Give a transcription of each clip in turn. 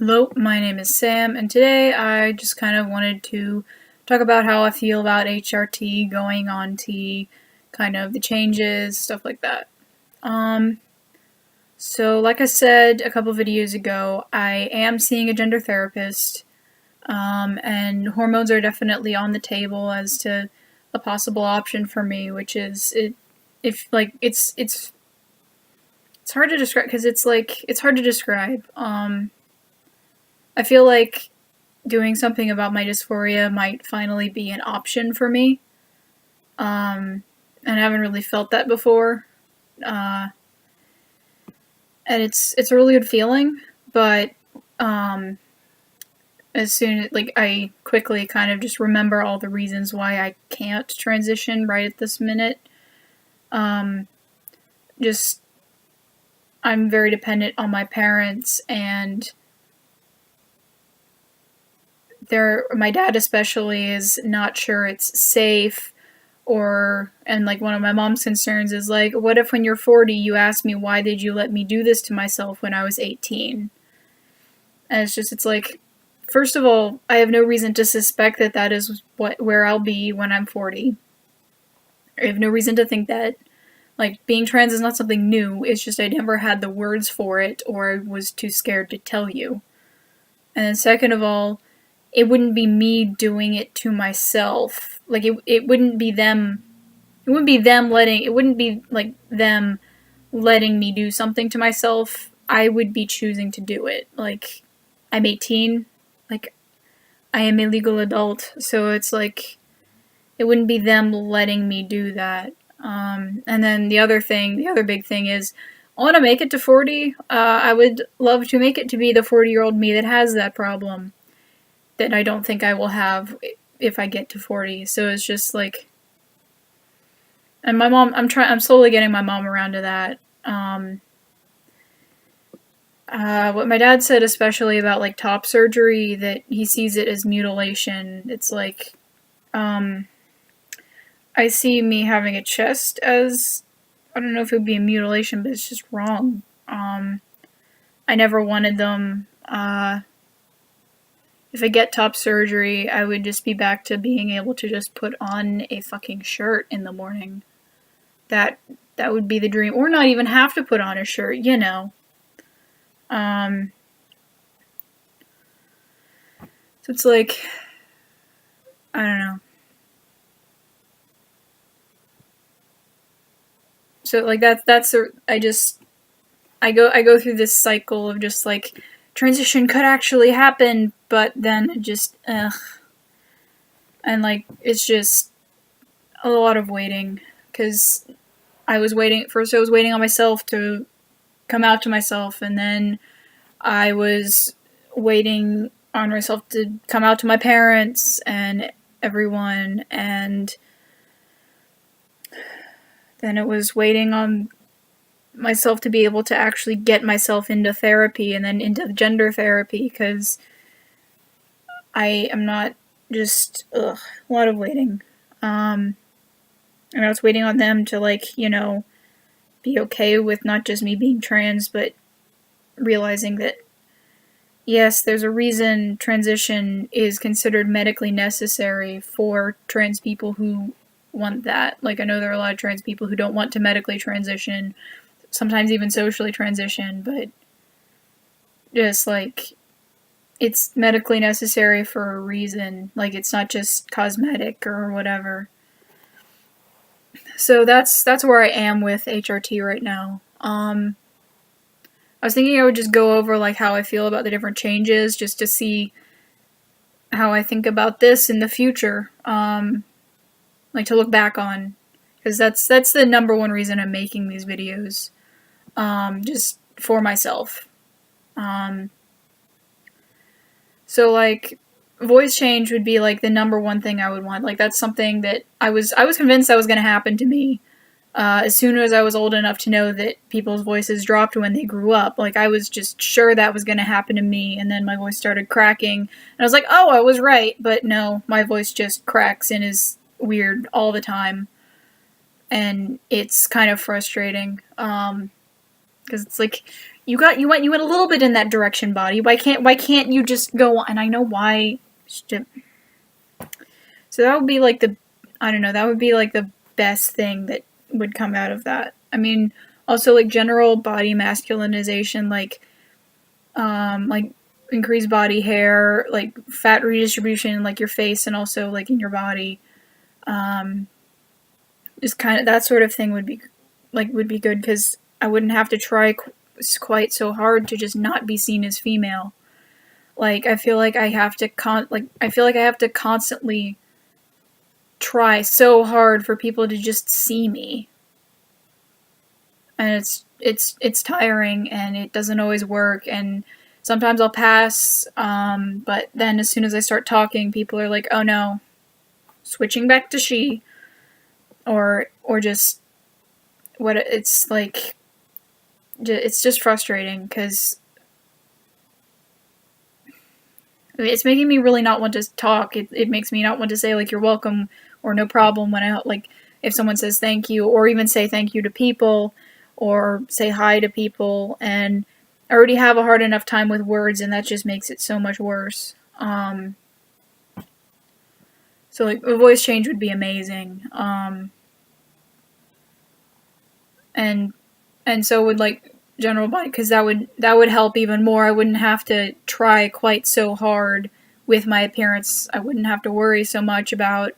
Hello, my name is Sam, and today I just kind of wanted to talk about how I feel about HRT going on T, kind of the changes, stuff like that. So like I said a couple videos ago, I am seeing a gender therapist, and hormones are definitely on the table as to a possible option for me, which is it's hard to describe because it's hard to describe. I feel like doing something about my dysphoria might finally be an option for me. And I haven't really felt that before. And it's a really good feeling, but as soon I quickly kind of just remember all the reasons why I can't transition right at this minute. Just I'm very dependent on my parents, and my dad especially is not sure it's safe, and one of my mom's concerns is what if when you're 40 you ask me why did you let me do this to myself when I was 18? And it's like, first of all, I have no reason to suspect that is where I'll be when I'm 40. I have no reason to think that. Being trans is not something new, it's just I never had the words for it, or I was too scared to tell you. And then second of all, it wouldn't be me doing it to myself. It wouldn't be them letting me do something to myself. I would be choosing to do it. I'm 18. I am a legal adult, so it's it wouldn't be them letting me do that. And then the other big thing is, I want to make it to 40. I would love to make it to be the 40-year-old me that has that problem that I don't think I will have if I get to 40. So it's just and my mom, I'm slowly getting my mom around to that. What my dad said, especially about top surgery, that he sees it as mutilation. It's I see me having a chest as, I don't know if it would be a mutilation, but it's just wrong. I never wanted them. If I get top surgery, I would just be back to being able to just put on a fucking shirt in the morning. That would be the dream. Or not even have to put on a shirt, you know. So it's I don't know. So I go through this cycle of just transition could actually happen, but then it just and it's just a lot of waiting, because I was waiting on myself to come out to myself, and then I was waiting on myself to come out to my parents and everyone, and then it was waiting on myself to be able to actually get myself into therapy, and then into gender therapy, because I am not just a lot of waiting. And I was waiting on them to be okay with not just me being trans, but realizing that yes, there's a reason transition is considered medically necessary for trans people who want that. I know there are a lot of trans people who don't want to medically transition, sometimes even socially transition, but just it's medically necessary for a reason. It's not just cosmetic or whatever. So that's where I am with HRT right now. I was thinking I would just go over how I feel about the different changes, just to see how I think about this in the future. To look back on, because that's the number one reason I'm making these videos. Just for myself. So voice change would be the number one thing I would want. That's something that I was convinced that was going to happen to me. As soon as I was old enough to know that people's voices dropped when they grew up, I was just sure that was going to happen to me, and then my voice started cracking, and I was like, oh, I was right, but no, my voice just cracks and is weird all the time, and it's kind of frustrating, because it's You went a little bit in that direction, body. Why can't you just go on? And I know why. So that would be like I don't know, that would be like the best thing that would come out of that. I mean, also like general body masculinization, like increased body hair, like fat redistribution in like your face and also like in your body. Just kind of that sort of thing would be good because I wouldn't have to try quite so hard to just not be seen as female. Like I feel like I have to constantly try so hard for people to just see me, and it's tiring and it doesn't always work, and sometimes I'll pass, but then as soon as I start talking, people are like, oh no, switching back to she, or just what it's like. It's just frustrating because it's making me really not want to talk. It makes me not want to say like you're welcome or no problem when I like if someone says thank you, or even say thank you to people or say hi to people, and I already have a hard enough time with words, and that just makes it so much worse. So like a voice change would be amazing. And so would like general body, because that would help even more. I wouldn't have to try quite so hard with my appearance. I wouldn't have to worry so much about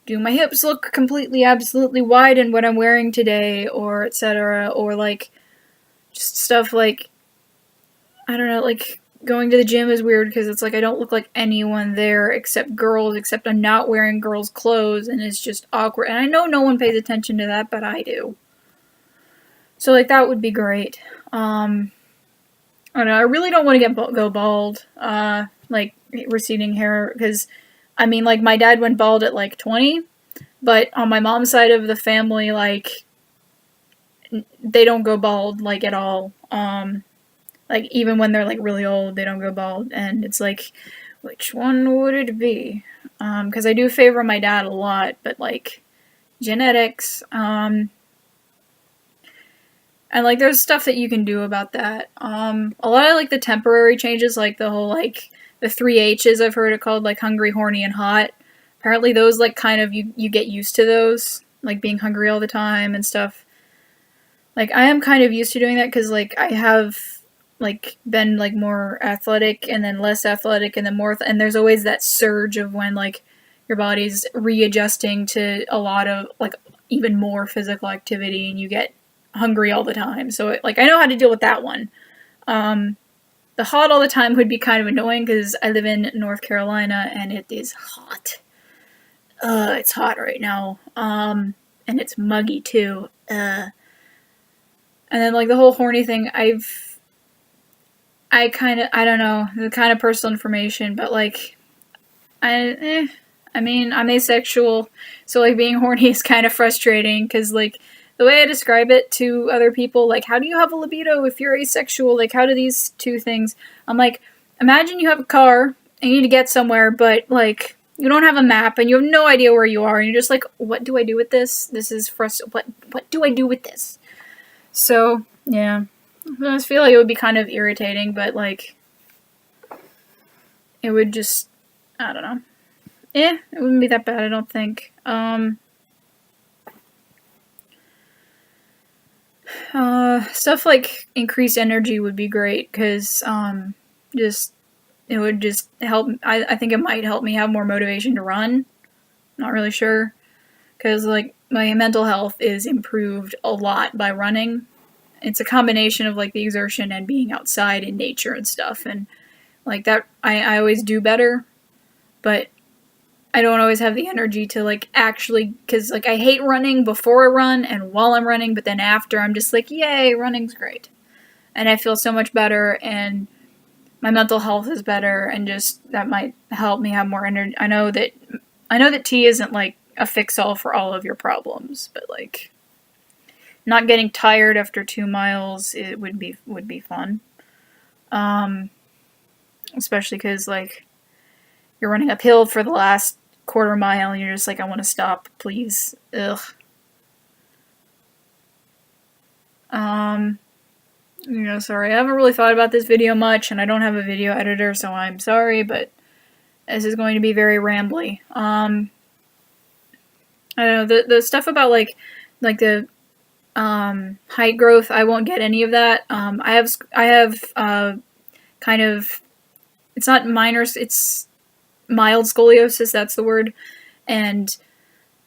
do my hips look completely absolutely wide in what I'm wearing today, or etc., or like just stuff like I don't know, like going to the gym is weird because it's like I don't look like anyone there except girls, except I'm not wearing girls' clothes, and it's just awkward. And I know no one pays attention to that, but I do. So like that would be great. I don't know. I really don't want to go bald. Like receding hair, because I mean, like my dad went bald at like 20, but on my mom's side of the family, like they don't go bald like at all. Like even when they're like really old, they don't go bald, and it's like, which one would it be? Because I do favor my dad a lot, but like genetics. And like there's stuff that you can do about that. A lot of like the temporary changes, like the whole like the 3 H's I've heard it called, like hungry, horny, and hot. Apparently those like kind of you get used to those, like being hungry all the time and stuff. Like I am kind of used to doing that because like I have like been like more athletic and then less athletic and then more and there's always that surge of when like your body's readjusting to a lot of like even more physical activity and you get hungry all the time. So like I know how to deal with that one. The hot all the time would be kind of annoying because I live in North Carolina and it is hot. It's hot right now. And it's muggy too. And then like the whole horny thing, I don't know, the kind of personal information, but like I mean, I'm asexual, so like being horny is kind of frustrating because like the way I describe it to other people, like, how do you have a libido if you're asexual? Like, how do these two things? I'm like, imagine you have a car and you need to get somewhere, but like you don't have a map and you have no idea where you are, and you're just like, what do I do with this? This is what do I do with this? So yeah, I just feel like it would be kind of irritating, but like it would just, I don't know. It wouldn't be that bad, I don't think. Stuff like increased energy would be great because just it would just help. I think it might help me have more motivation to run. Not really sure because like my mental health is improved a lot by running. It's a combination of like the exertion and being outside in nature and stuff, and like that I always do better, but I don't always have the energy to like actually, because like I hate running before I run and while I'm running, but then after I'm just like, yay, running's great, and I feel so much better and my mental health is better, and just that might help me have more energy. I know that tea isn't like a fix-all for all of your problems, but like not getting tired after 2 miles it would be fun, especially because like you're running uphill for the last quarter mile and you're just like, I want to stop, please. Ugh. Sorry, I haven't really thought about this video much, and I don't have a video editor, so I'm sorry, but this is going to be very rambly. I don't know, the stuff about, like the height growth, I won't get any of that. I have kind of, it's not minor, it's mild scoliosis, that's the word. And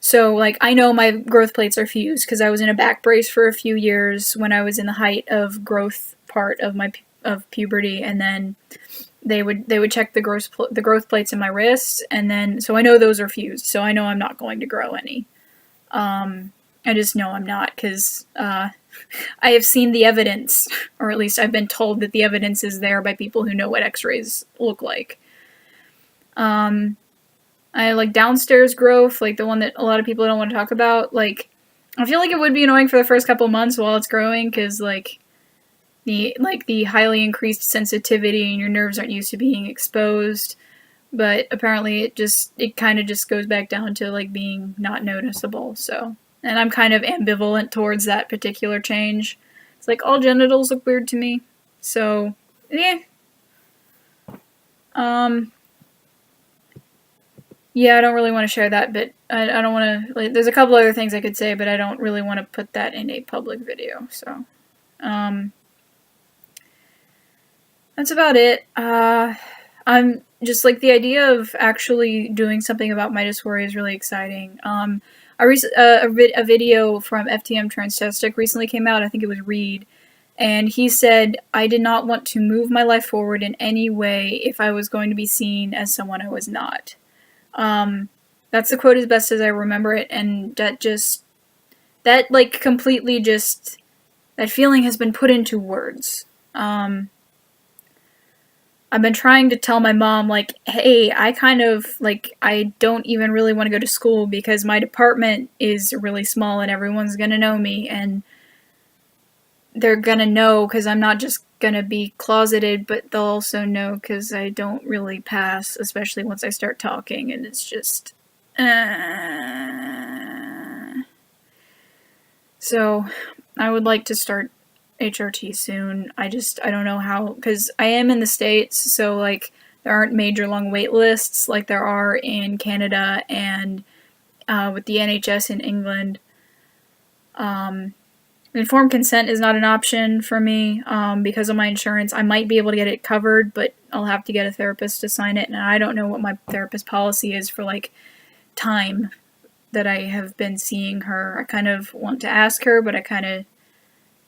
so, like, I know my growth plates are fused because I was in a back brace for a few years when I was in the height of growth part of my of puberty, and then they would check the growth plates in my wrist, and then so I know those are fused, so I know I'm not going to grow any. I just know I'm not because I have seen the evidence, or at least I've been told that the evidence is there by people who know what X-rays look like. I like downstairs growth, like the one that a lot of people don't want to talk about. Like, I feel like it would be annoying for the first couple months while it's growing, because like the highly increased sensitivity and your nerves aren't used to being exposed. But apparently it kind of just goes back down to like being not noticeable. So, and I'm kind of ambivalent towards that particular change. It's like all genitals look weird to me. So, yeah. Yeah, I don't really want to share that, but I don't want to, like, there's a couple other things I could say, but I don't really want to put that in a public video, so, that's about it. I'm just, like, the idea of actually doing something about my dysphoria is really exciting. A video from FTM Transtastic recently came out, I think it was Reed, and he said, I did not want to move my life forward in any way if I was going to be seen as someone I was not. That's the quote as best as I remember it, and that like completely just, that feeling has been put into words. I've been trying to tell my mom, like, hey, I kind of, like, I don't even really want to go to school because my department is really small and everyone's gonna know me, and they're gonna know because I'm not just gonna be closeted, but they'll also know because I don't really pass, especially once I start talking, and it's just, So, I would like to start HRT soon. I don't know how, because I am in the States, so, like, there aren't major long wait lists like there are in Canada and with the NHS in England. Informed consent is not an option for me because of my insurance. I might be able to get it covered, but I'll have to get a therapist to sign it, and I don't know what my therapist policy is for, like, time that I have been seeing her. I kind of want to ask her, but I kind of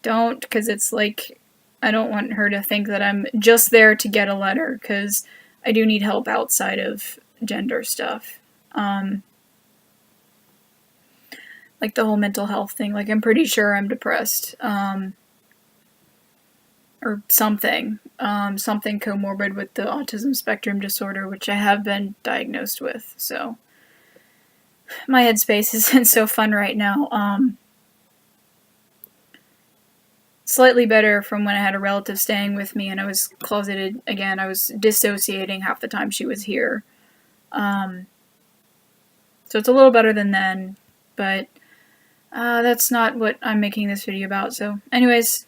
don't, because it's like, I don't want her to think that I'm just there to get a letter, because I do need help outside of gender stuff. Like the whole mental health thing, like I'm pretty sure I'm depressed. Or something. Something comorbid with the autism spectrum disorder, which I have been diagnosed with, so my headspace isn't so fun right now. Slightly better from when I had a relative staying with me and I was closeted again. I was dissociating half the time she was here. So it's a little better than then, but that's not what I'm making this video about. So anyways,